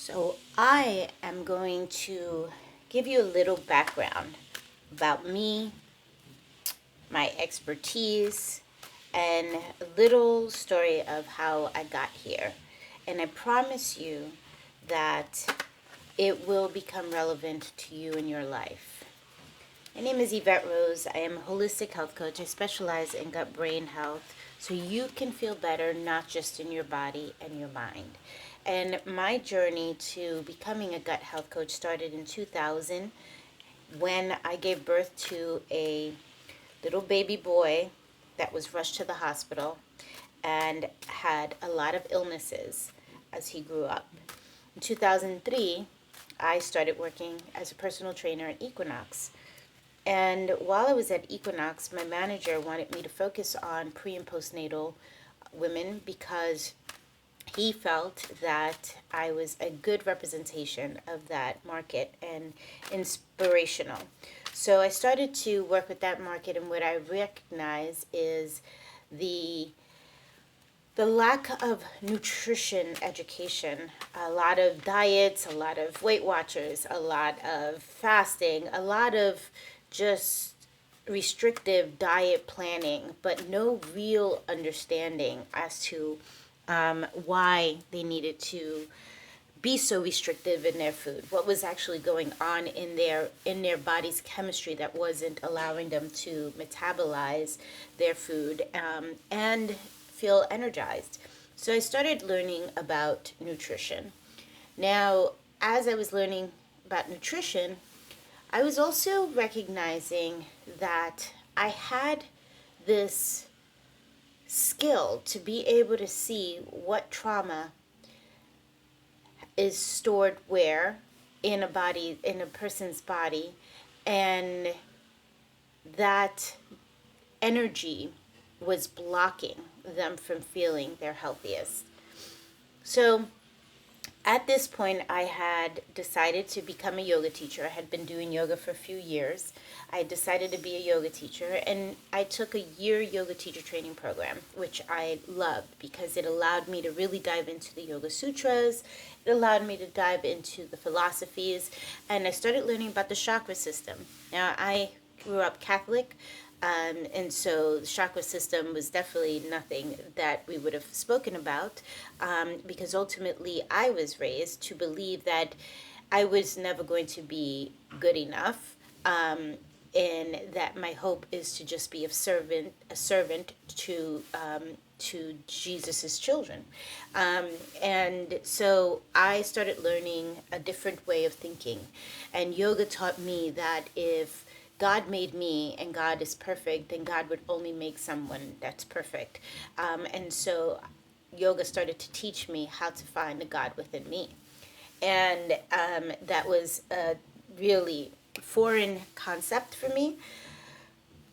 So I am going to give you a little background about me, my expertise, and a little story of how I got here. And I promise you that it will become relevant to you in your life. My name is Yvette Rose. I am a holistic health coach. I specialize in gut brain health so you can feel better, not just in your body and your mind. And my journey to becoming a gut health coach started in 2000 when I gave birth to a little baby boy that was rushed to the hospital and had a lot of illnesses as he grew up. In 2003, I started working as a personal trainer at Equinox. And while I was at Equinox, my manager wanted me to focus on pre and postnatal women because he felt that I was a good representation of that market and inspirational. So I started to work with that market, and what I recognize is the lack of nutrition education, a lot of diets, a lot of Weight Watchers, a lot of fasting, a lot of just restrictive diet planning, but no real understanding as to why they needed to be so restrictive in their food. What was actually going on in their body's chemistry that wasn't allowing them to metabolize their food and feel energized. So I started learning about nutrition. Now, as I was learning about nutrition, I was also recognizing that I had this skill to be able to see what trauma is stored where in a person's body, and that energy was blocking them from feeling their healthiest. So at this point, I had decided to become a yoga teacher. I had been doing yoga for a few years. I decided to be a yoga teacher, and I took a year yoga teacher training program, which I loved because it allowed me to really dive into the Yoga Sutras. It allowed me to dive into the philosophies, and I started learning about the chakra system. Now, I grew up Catholic. And so the chakra system was definitely nothing that we would have spoken about, because ultimately I was raised to believe that I was never going to be good enough, and that my hope is to just be a servant to Jesus's children. And so I started learning a different way of thinking, and yoga taught me that if God made me and God is perfect, then God would only make someone that's perfect. And so yoga started to teach me how to find the God within me. And that was a really foreign concept for me.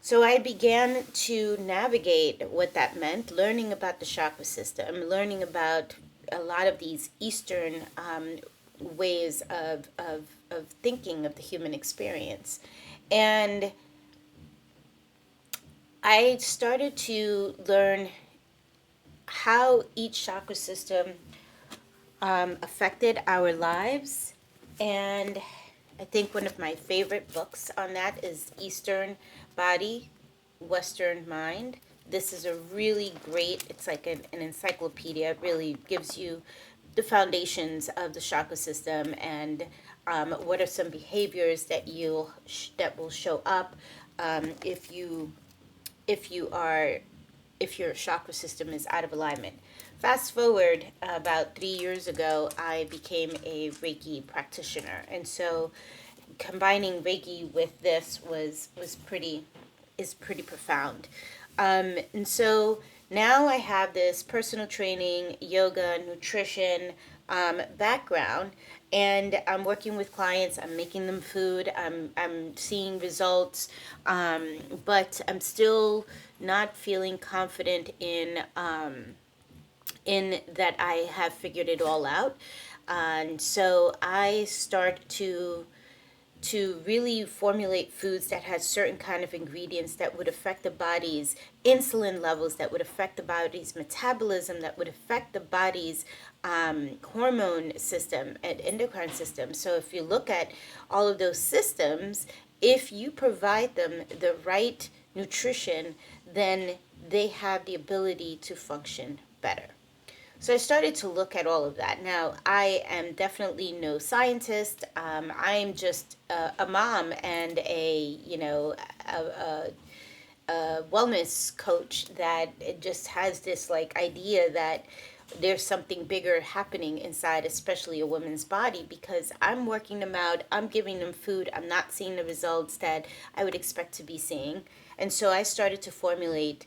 So I began to navigate what that meant, learning about the chakra system, learning about a lot of these Eastern ways of thinking of the human experience. And I started to learn how each chakra system affected our lives. And I think one of my favorite books on that is Eastern Body, Western Mind. This is a really great, it's like an encyclopedia. It really gives you the foundations of the chakra system and what are some behaviors that that will show up if your chakra system is out of alignment. Fast forward about 3 years ago, I became a Reiki practitioner, and so combining Reiki with this is pretty profound. And so now I have this personal training, yoga, nutrition background, and I'm working with clients. I'm making them food. I'm seeing results, but I'm still not feeling confident in that I have figured it all out. And so I start to to really formulate foods that had certain kind of ingredients that would affect the body's insulin levels, that would affect the body's metabolism, that would affect the body's hormone system and endocrine system. So if you look at all of those systems, if you provide them the right nutrition, then they have the ability to function better. So I started to look at all of that. Now, I am definitely no scientist. I'm just a mom and a wellness coach that it just has this like idea that there's something bigger happening inside, especially a woman's body, because I'm working them out, I'm giving them food, I'm not seeing the results that I would expect to be seeing. And so I started to formulate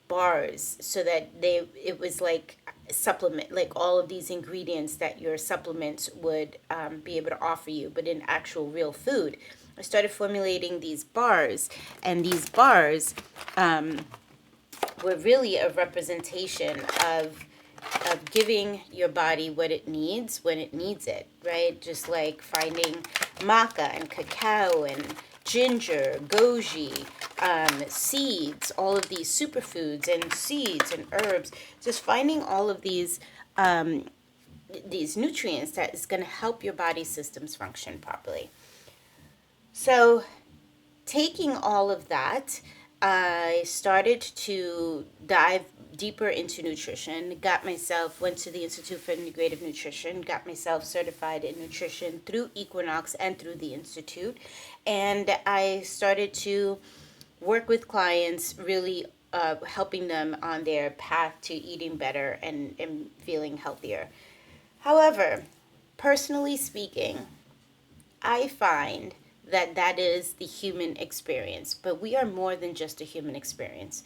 bars so that it was like supplement, like all of these ingredients that your supplements would be able to offer you, but in actual real food. I started formulating these bars, and these bars were really a representation of giving your body what it needs when it needs it, right? Just like finding maca and cacao and ginger, goji, seeds, all of these superfoods and seeds and herbs, just finding all of these nutrients that is going to help your body systems function properly. So taking all of that, I started to dive deeper into nutrition, went to the Institute for Integrative Nutrition, got myself certified in nutrition through Equinox and through the Institute. And I started to work with clients, really helping them on their path to eating better and feeling healthier. However, personally speaking, I find that is the human experience, but we are more than just a human experience.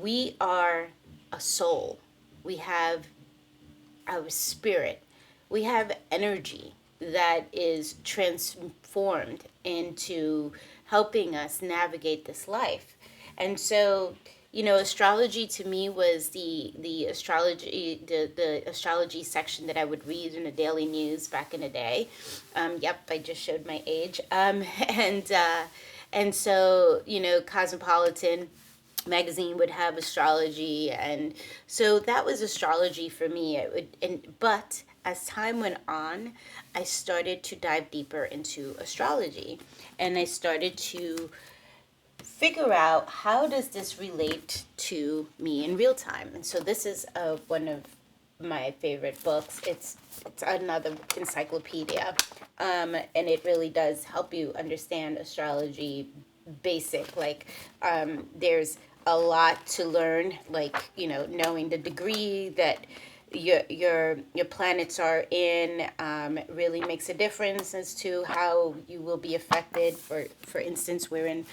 We are a soul. We have our spirit. We have energy that is transformed into helping us navigate this life. And so, astrology to me was the astrology section that I would read in the daily news back in the day. Yep, I just showed my age. And so, Cosmopolitan magazine would have astrology, and so that was astrology for me. But as time went on, I started to dive deeper into astrology, and I started to figure out, how does this relate to me in real time? And so this is one of my favorite books. It's another encyclopedia, and it really does help you understand astrology basic. Like there's a lot to learn, like knowing the degree that your planets are in really makes a difference as to how you will be affected. For instance, we're in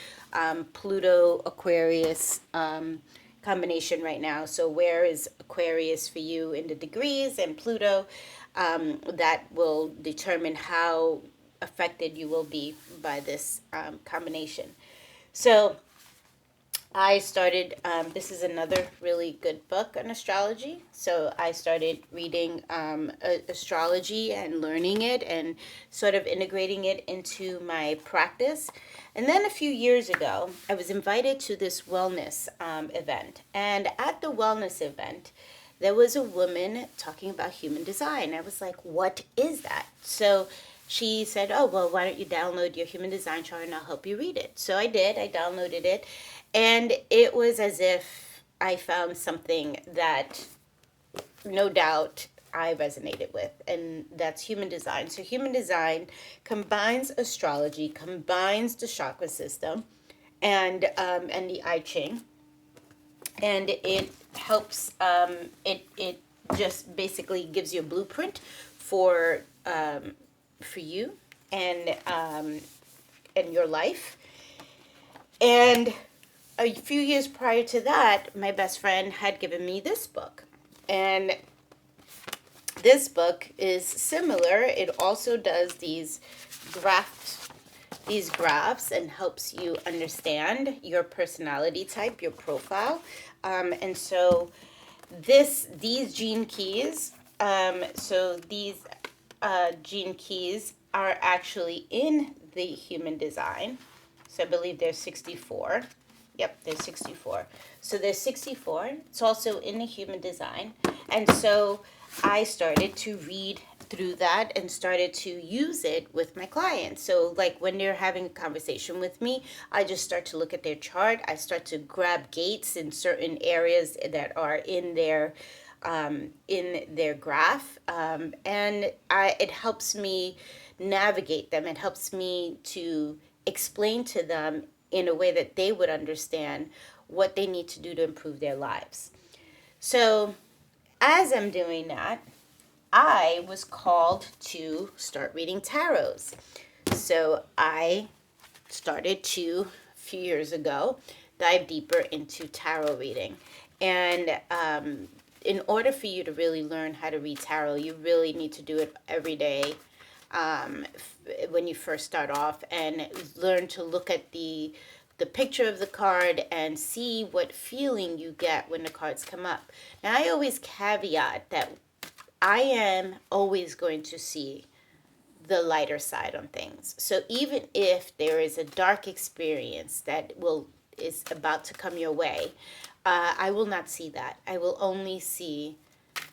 Pluto Aquarius combination right now. So where is Aquarius for you in the degrees, and Pluto, that will determine how affected you will be by this combination. So I started, this is another really good book on astrology. So I started reading astrology and learning it and sort of integrating it into my practice. And then a few years ago, I was invited to this wellness event. And at the wellness event, there was a woman talking about human design. I was like, what is that? So she said, oh, well, why don't you download your human design chart and I'll help you read it. So I did. I downloaded it. And it was as if I found something that no doubt I resonated with, and that's human design. So human design combines astrology, combines the chakra system, and the I Ching, and it helps. It just basically gives you a blueprint for you and your life. And a few years prior to that, my best friend had given me this book. And this book is similar. It also does these graphs and helps you understand your personality type, your profile. And so these gene keys, gene keys are actually in the human design. So I believe there's 64. Yep, there's 64. So there's 64. It's also in the human design. And so I started to read through that and started to use it with my clients. So like when they're having a conversation with me, I just start to look at their chart. I start to grab gates in certain areas that are in their graph, and it helps me navigate them. It helps me to explain to them in a way that they would understand what they need to do to improve their lives. So, as I'm doing that, I was called to start reading tarots. So, I started to, a few years ago, dive deeper into tarot reading. And in order for you to really learn how to read tarot, you really need to do it every day, when you first start off, and learn to look at the picture of the card and see what feeling you get when the cards come up. Now, I always caveat that I am always going to see the lighter side on things. So even if there is a dark experience that is about to come your way, I will not see that. I will only see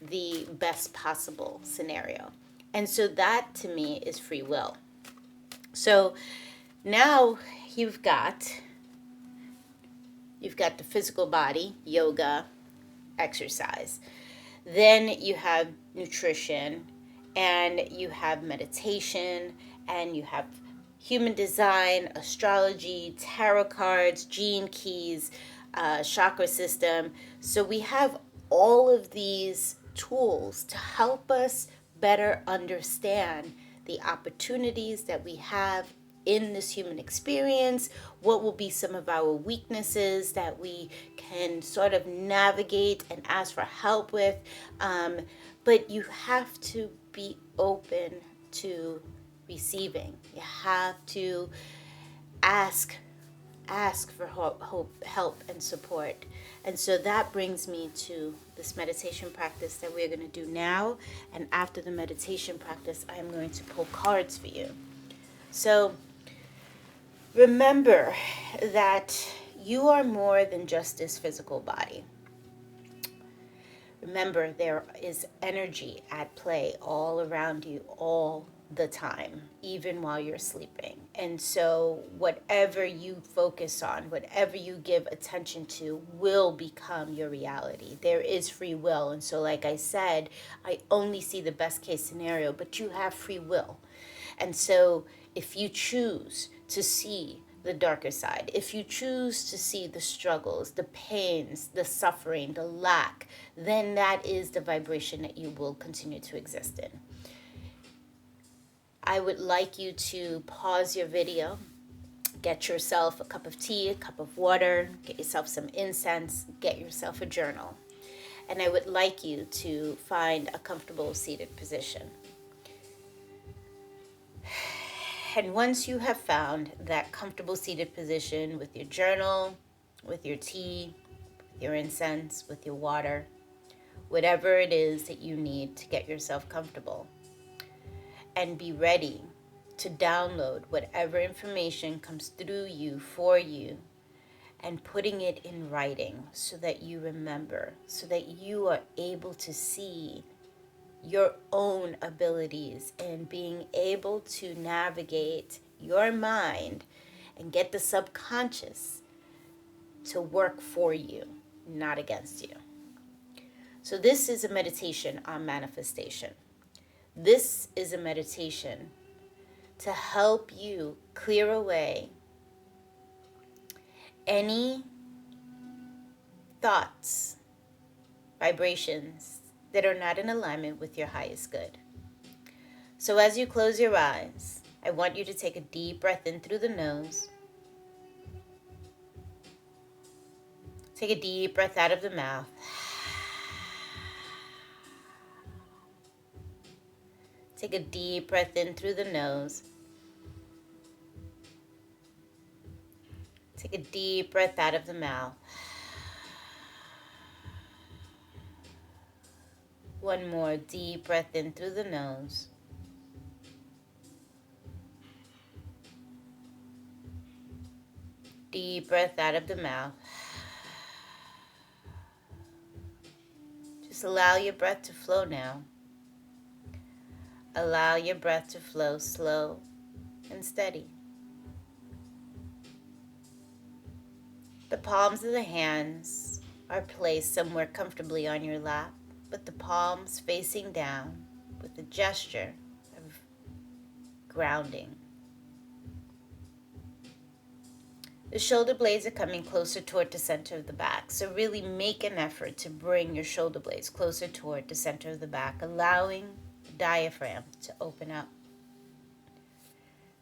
the best possible scenario. And so that to me is free will. So now you've got the physical body, yoga, exercise. Then you have nutrition, and you have meditation, and you have human design, astrology, tarot cards, gene keys, chakra system. So we have all of these tools to help us better understand the opportunities that we have in this human experience, what will be some of our weaknesses that we can sort of navigate and ask for help with. But you have to be open to receiving. You have to ask for help and support. And so that brings me to this meditation practice that we're going to do now. And after the meditation practice, I'm going to pull cards for you. So remember that you are more than just this physical body. Remember, there is energy at play all around you all the time, even while you're sleeping. And so whatever you focus on, whatever you give attention to, will become your reality. There is free will. And so, like I said, I only see the best case scenario, but you have free will. And so if you choose to see the darker side, if you choose to see the struggles, the pains, the suffering, the lack, then that is the vibration that you will continue to exist in. I would like you to pause your video, get yourself a cup of tea, a cup of water, get yourself some incense, get yourself a journal. And I would like you to find a comfortable seated position. And once you have found that comfortable seated position with your journal, with your tea, with your incense, with your water, whatever it is that you need to get yourself comfortable, and be ready to download whatever information comes through you for you, and putting it in writing so that you remember, so that you are able to see your own abilities and being able to navigate your mind and get the subconscious to work for you, not against you. So this is a meditation on manifestation. This is a meditation to help you clear away any thoughts, vibrations that are not in alignment with your highest good. So as you close your eyes, I want you to take a deep breath in through the nose. Take a deep breath out of the mouth. Take a deep breath in through the nose. Take a deep breath out of the mouth. One more deep breath in through the nose. Deep breath out of the mouth. Just allow your breath to flow now. Allow your breath to flow slow and steady. The palms of the hands are placed somewhere comfortably on your lap, with the palms facing down with a gesture of grounding. The shoulder blades are coming closer toward the center of the back, so really make an effort to bring your shoulder blades closer toward the center of the back, allowing the diaphragm to open up.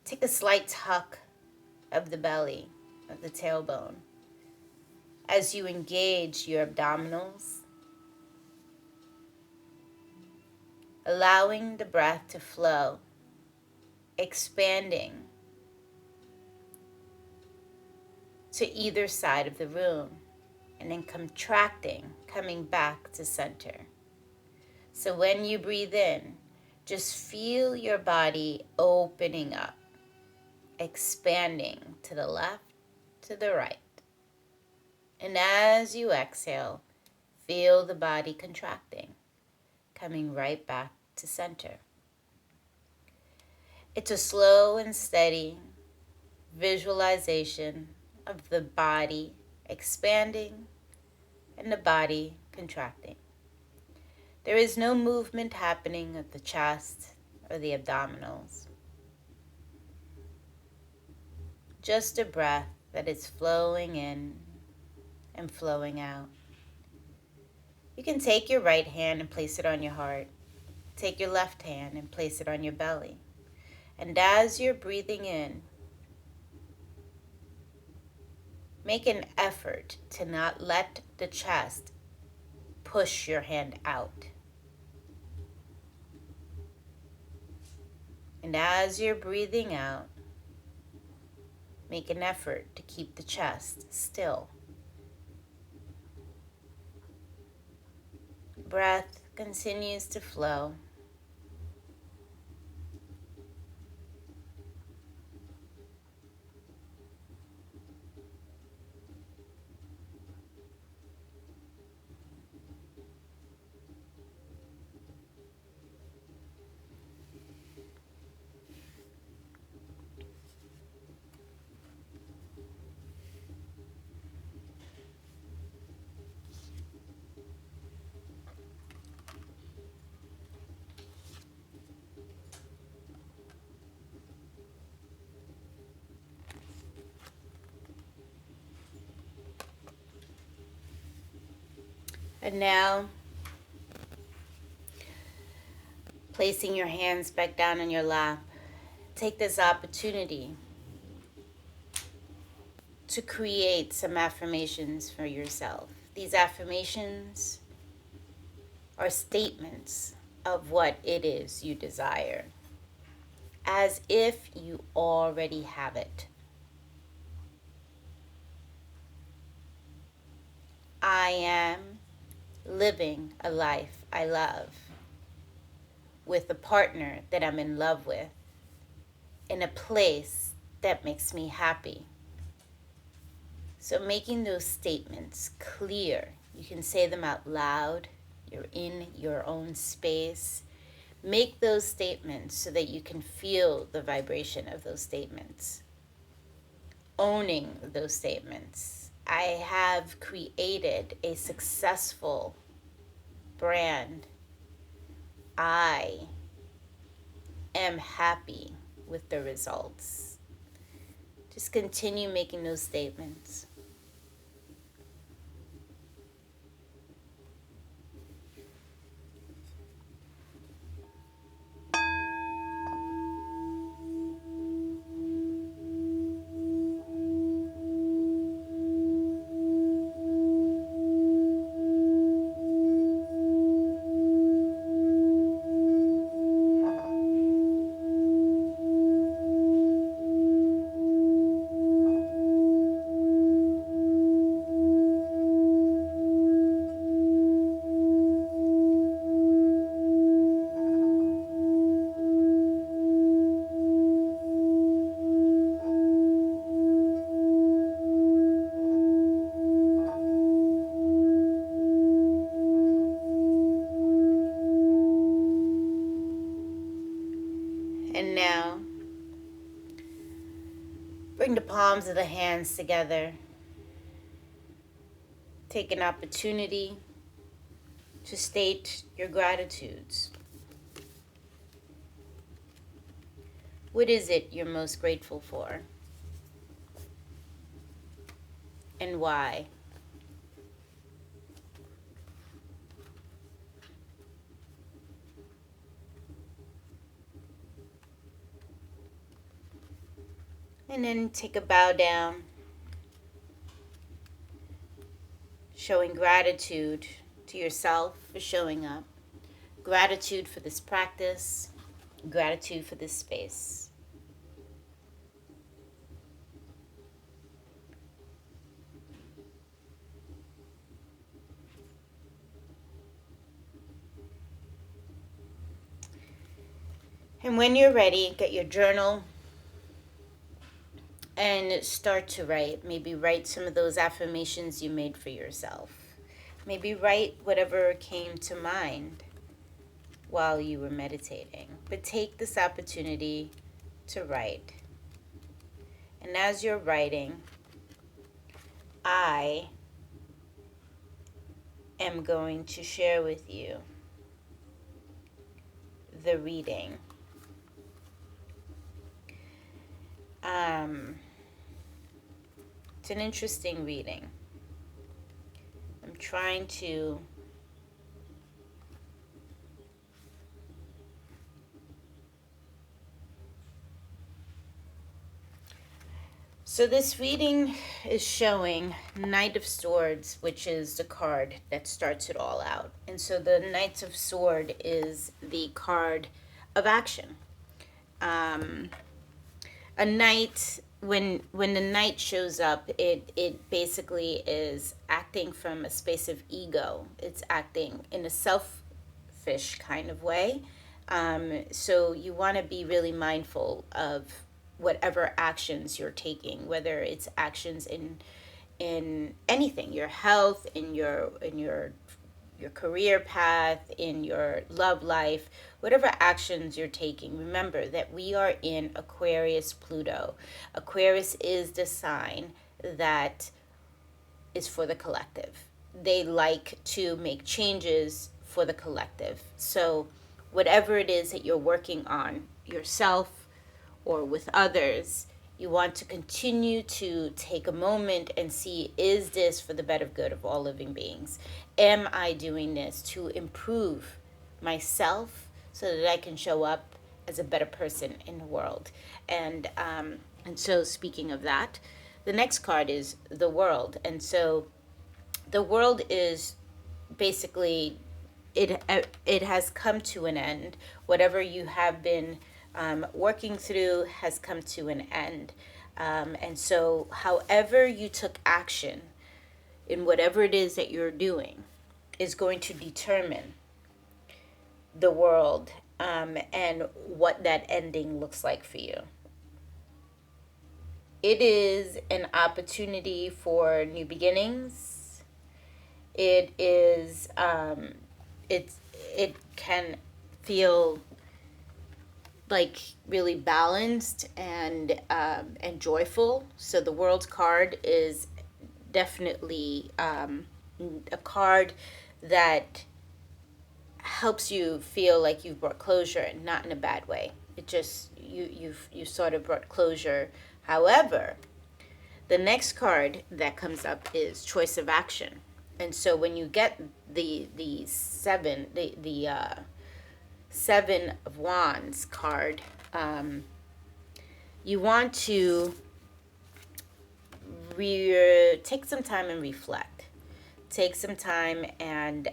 Take a slight tuck of the belly, of the tailbone, as you engage your abdominals, allowing the breath to flow, expanding to either side of the room, and then contracting, coming back to center. So when you breathe in, just feel your body opening up, expanding to the left, to the right. And as you exhale, feel the body contracting, coming right back to center. It's a slow and steady visualization of the body expanding and the body contracting. There is no movement happening of the chest or the abdominals. Just a breath that is flowing in and flowing out. You can take your right hand and place it on your heart. Take your left hand and place it on your belly. And as you're breathing in, make an effort to not let the chest push your hand out. And as you're breathing out, make an effort to keep the chest still. Breath continues to flow. And now, placing your hands back down on your lap, take this opportunity to create some affirmations for yourself. These affirmations are statements of what it is you desire, as if you already have it. I am living a life I love, with a partner that I'm in love with, in a place that makes me happy. So making those statements clear, you can say them out loud, you're in your own space. Make those statements so that you can feel the vibration of those statements. Owning those statements. I have created a successful brand. I am happy with the results. Just continue making those statements. Bring the palms of the hands together. Take an opportunity to state your gratitudes. What is it you're most grateful for? And why? And then take a bow down, showing gratitude to yourself for showing up, gratitude for this practice, gratitude for this space. And when you're ready, get your journal and start to write. Maybe write some of those affirmations you made for yourself. Maybe write whatever came to mind while you were meditating. But take this opportunity to write. And as you're writing, I am going to share with you the reading. It's an interesting reading. I'm trying to So this reading is showing Knight of Swords, which is the card that starts it all out. And so the Knight of Swords is the card of action. A knight, when the knight shows up, it basically is acting from a space of ego. It's acting in a selfish kind of way. So you want to be really mindful of whatever actions you're taking, whether it's actions in anything, your health, in your career path, in your love life, whatever actions you're taking. Remember that we are in Aquarius Pluto. Aquarius is the sign that is for the collective. They like to make changes for the collective. So whatever it is that you're working on yourself or with others, you want to continue to take a moment and see, is this for the better good of all living beings? Am I doing this to improve myself so that I can show up as a better person in the world? And so speaking of that, the next card is the world. And so the world is basically, it has come to an end. Whatever you have been working through has come to an end. And so however you took action in whatever it is that you're doing is going to determine the world and what that ending looks like for you. It is an opportunity for new beginnings. It is, it can feel like really balanced and joyful. So the World card is definitely a card that helps you feel like you've brought closure, and not in a bad way. It just you sort of brought closure. However, the next card that comes up is choice of action. And so when you get the seven of Wands card, you want to take some time and reflect. Take some time and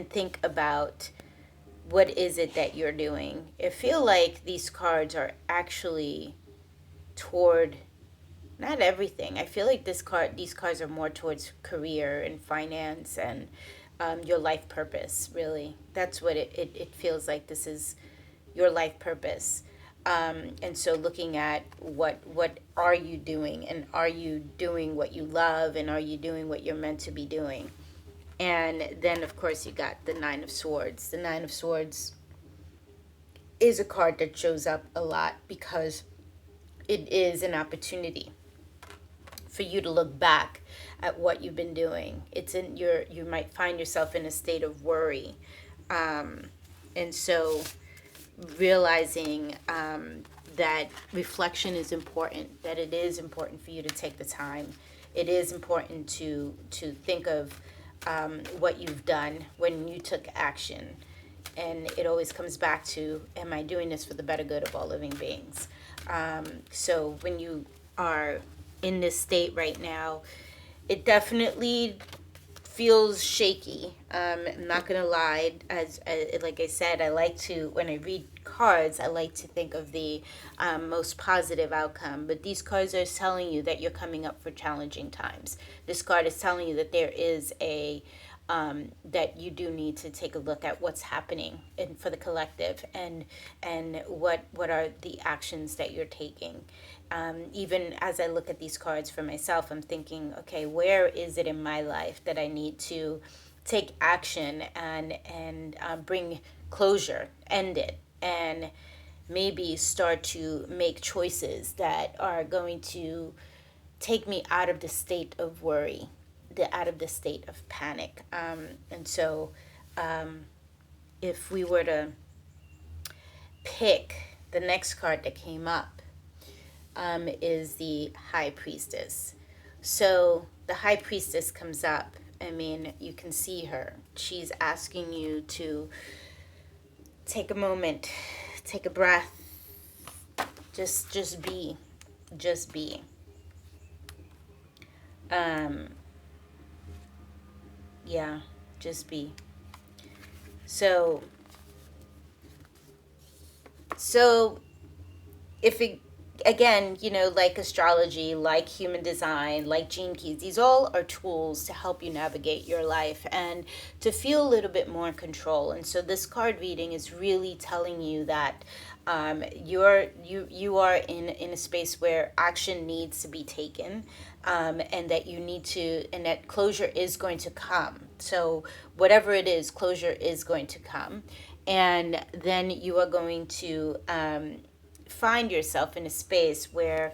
think about what is it that you're doing. I feel like these cards are actually toward not everything. I feel like these cards are more towards career and finance and your life purpose, really. That's what it feels like. This is your life purpose. And so looking at what are you doing, and are you doing what you love, and are you doing what you're meant to be doing? And then, of course, you got the Nine of Swords. The Nine of Swords is a card that shows up a lot because it is an opportunity for you to look back at what you've been doing. It's in your, you might find yourself in a state of worry. And so realizing that reflection is important, that it is important for you to take the time. It is important to think of what you've done when you took action. And it always comes back to, am I doing this for the better good of all living beings? So when you are in this state right now, it definitely feels shaky. I'm not gonna lie. As like I said, I like to, when I read cards, I like to think of the most positive outcome. But these cards are telling you that you're coming up for challenging times. This card is telling you that there is a that you do need to take a look at what's happening for the collective, and what are the actions that you're taking. Even as I look at these cards for myself, I'm thinking, okay, where is it in my life that I need to take action and bring closure, end it, and maybe start to make choices that are going to take me out of the state of worry, out of the state of panic. And so, if we were to pick the next card that came up, is the High Priestess. So the High Priestess comes up. I mean, you can see her. She's asking you to take a moment, take a breath, just be, just be. Yeah, just be. So if it, again, like astrology, like human design, like gene keys, these all are tools to help you navigate your life and to feel a little bit more in control. And so this card reading is really telling you that you are in a space where action needs to be taken, and that you need to, and that closure is going to come. So whatever it is, closure is going to come, and then you are going to find yourself in a space where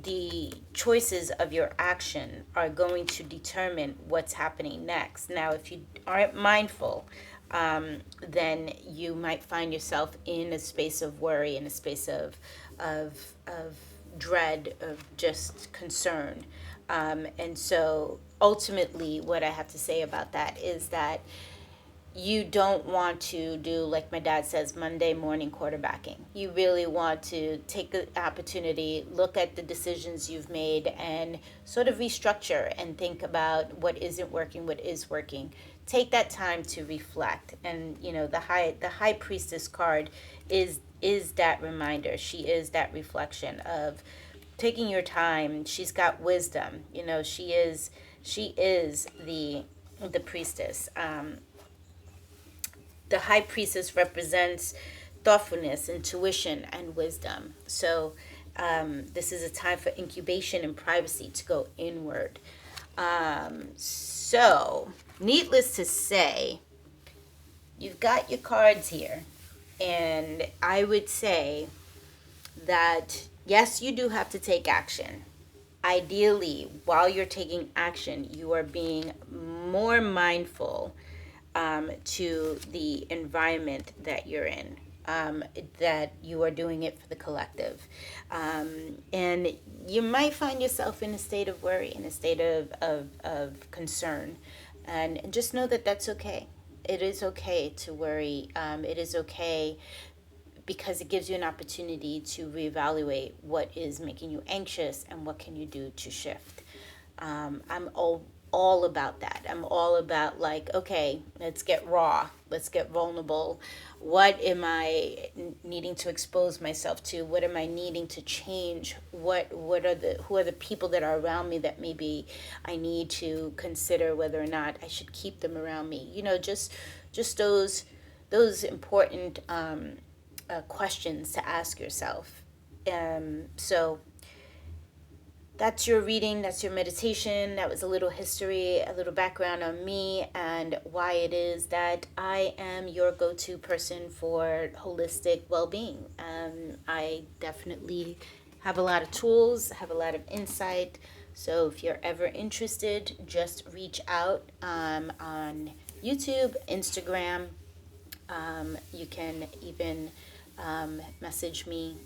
the choices of your action are going to determine what's happening next. Now, if you aren't mindful, then you might find yourself in a space of worry, in a space of dread, of just concern. And so ultimately, what I have to say about that is that you don't want to do, like my dad says, Monday morning quarterbacking. You really want to take the opportunity, look at the decisions you've made, and sort of restructure and think about what isn't working, what is working. Take that time to reflect. And the high priestess card is that reminder. She is that reflection of taking your time. She's got wisdom. She is the priestess. The high priestess represents thoughtfulness, intuition, and wisdom. So this is a time for incubation and privacy to go inward. So needless to say, you've got your cards here. And I would say that, yes, you do have to take action. Ideally, while you're taking action, you are being more mindful to the environment that you're in, that you are doing it for the collective. And you might find yourself in a state of worry, in a state of concern. And just know that that's okay. It is okay to worry. It is okay, because it gives you an opportunity to reevaluate what is making you anxious and what can you do to shift. I'm all about that. I'm all about, like, okay, let's get raw, let's get vulnerable. What am I needing to expose myself to? What am I needing to change? Who are the people that are around me that maybe I need to consider whether or not I should keep them around me? Just those important questions to ask yourself. So that's your reading, that's your meditation. That was a little history, a little background on me and why it is that I am your go-to person for holistic well-being. I definitely have a lot of tools, have a lot of insight. So if you're ever interested, just reach out on YouTube, Instagram. You can even message me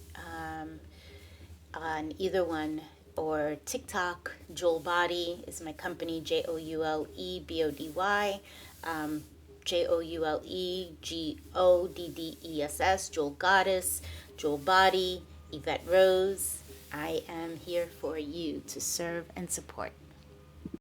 on either one, or TikTok. Joel Body is my company, JoulebBody. JoulEGoddess, Joel Goddess, Joel Body, Yvette Rose. I am here for you to serve and support.